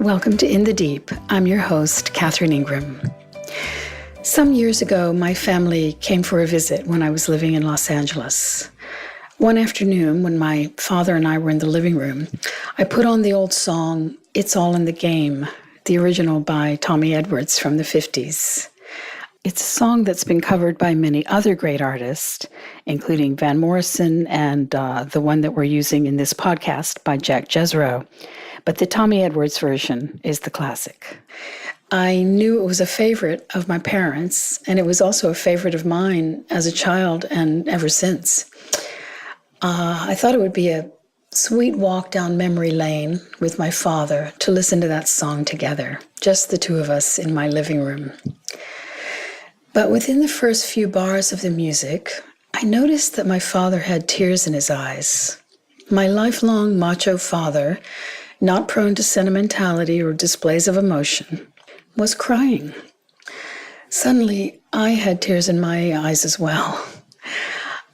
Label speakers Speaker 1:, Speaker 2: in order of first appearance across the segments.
Speaker 1: Welcome to In the Deep. I'm your host, Catherine Ingram. Some years ago, my family came for a visit when I was living in Los Angeles. One afternoon, when my father and I were in the living room, I put on the old song, It's All in the Game, the original by Tommy Edwards from the 50s. It's a song that's been covered by many other great artists, including Van Morrison and the one that we're using in this podcast by Jack Jezero. But the Tommy Edwards version is the classic. I knew it was a favorite of my parents, and it was also a favorite of mine as a child and ever since. I thought it would be a sweet walk down memory lane with my father to listen to that song together, just the two of us in my living room. But within the first few bars of the music, I noticed that my father had tears in his eyes. My lifelong macho father, not prone to sentimentality or displays of emotion, was crying. Suddenly, I had tears in my eyes as well.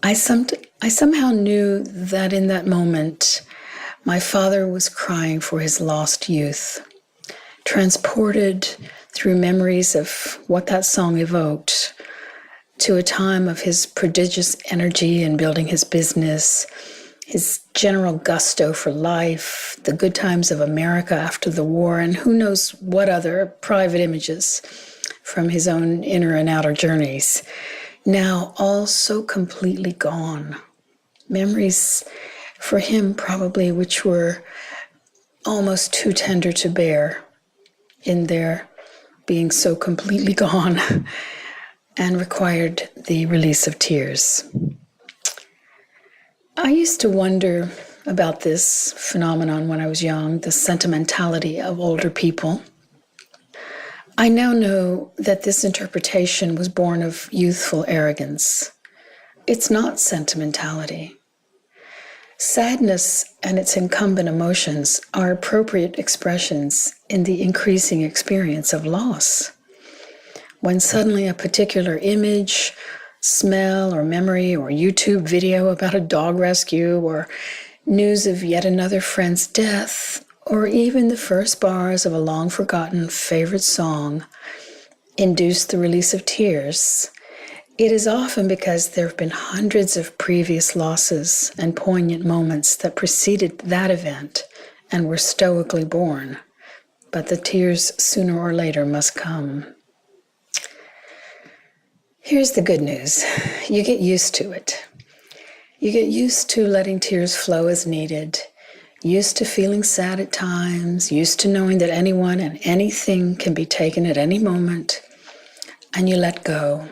Speaker 1: I somehow knew that in that moment, my father was crying for his lost youth, transported through memories of what that song evoked to a time of his prodigious energy in building his business, his general gusto for life, the good times of America after the war, and who knows what other private images from his own inner and outer journeys. Now all so completely gone. Memories for him probably which were almost too tender to bear in their being so completely gone and required the release of tears. I used to wonder about this phenomenon when I was young, the sentimentality of older people. I now know that this interpretation was born of youthful arrogance. It's not sentimentality. Sadness and its incumbent emotions are appropriate expressions in the increasing experience of loss. When suddenly a particular image, smell, or memory, or YouTube video about a dog rescue, or news of yet another friend's death, or even the first bars of a long-forgotten favorite song induce the release of tears, it is often because there have been hundreds of previous losses and poignant moments that preceded that event and were stoically borne. But the tears sooner or later must come. Here's the good news. You get used to it. You get used to letting tears flow as needed, used to feeling sad at times, used to knowing that anyone and anything can be taken at any moment, and you let go.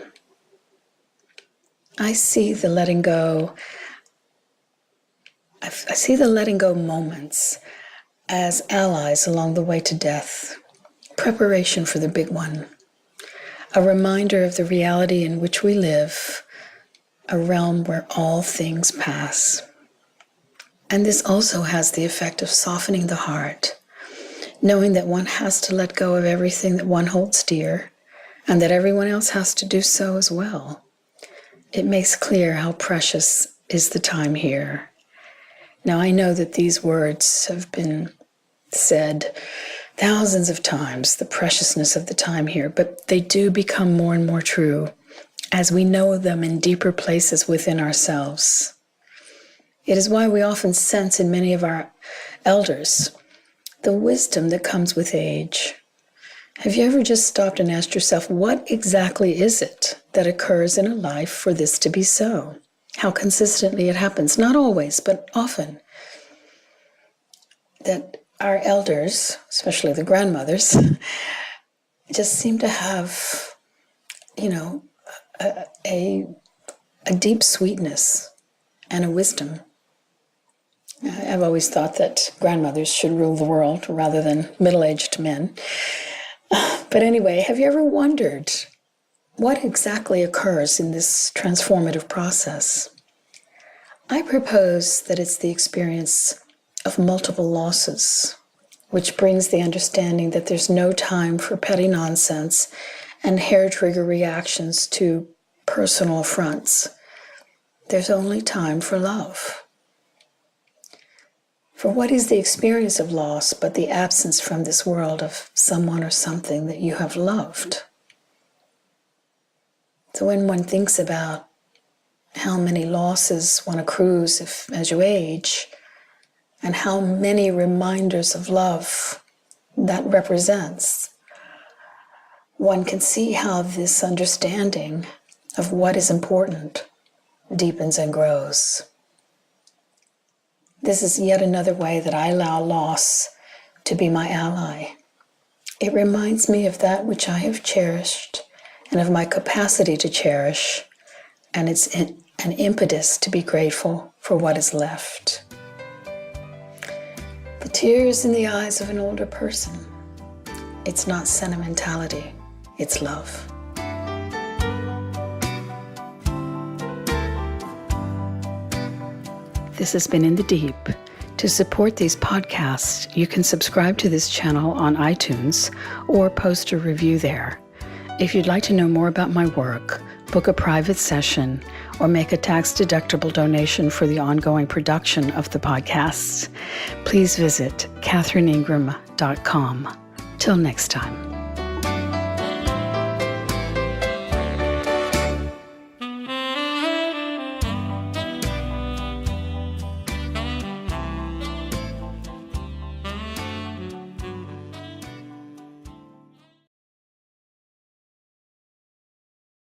Speaker 1: I see the letting go. I see the letting go moments as allies along the way to death, preparation for the big one, a reminder of the reality in which we live, a realm where all things pass. And this also has the effect of softening the heart, knowing that one has to let go of everything that one holds dear, and that everyone else has to do so as well. It makes clear how precious is the time here. Now, I know that these words have been said thousands of times, the preciousness of the time here, but they do become more and more true as we know them in deeper places within ourselves. It is why we often sense in many of our elders the wisdom that comes with age. Have you ever just stopped and asked yourself, what exactly is it that occurs in a life for this to be so? How consistently it happens, not always, but often. That our elders, especially the grandmothers, just seem to have, a deep sweetness and a wisdom. I've always thought that grandmothers should rule the world rather than middle-aged men. But anyway, have you ever wondered what exactly occurs in this transformative process? I propose that it's the experience of multiple losses, which brings the understanding that there's no time for petty nonsense and hair-trigger reactions to personal affronts. There's only time for love. For what is the experience of loss but the absence from this world of someone or something that you have loved? So when one thinks about how many losses one accrues as you age, and how many reminders of love that represents, one can see how this understanding of what is important deepens and grows. This is yet another way that I allow loss to be my ally. It reminds me of that which I have cherished and of my capacity to cherish, and it's an impetus to be grateful for what is left. The tears in the eyes of an older person. It's not sentimentality, it's love. This has been In the Deep. To support these podcasts, you can subscribe to this channel on iTunes or post a review there. If you'd like to know more about my work, book a private session, or make a tax-deductible donation for the ongoing production of the podcasts, please visit katherineingram.com. Till next time.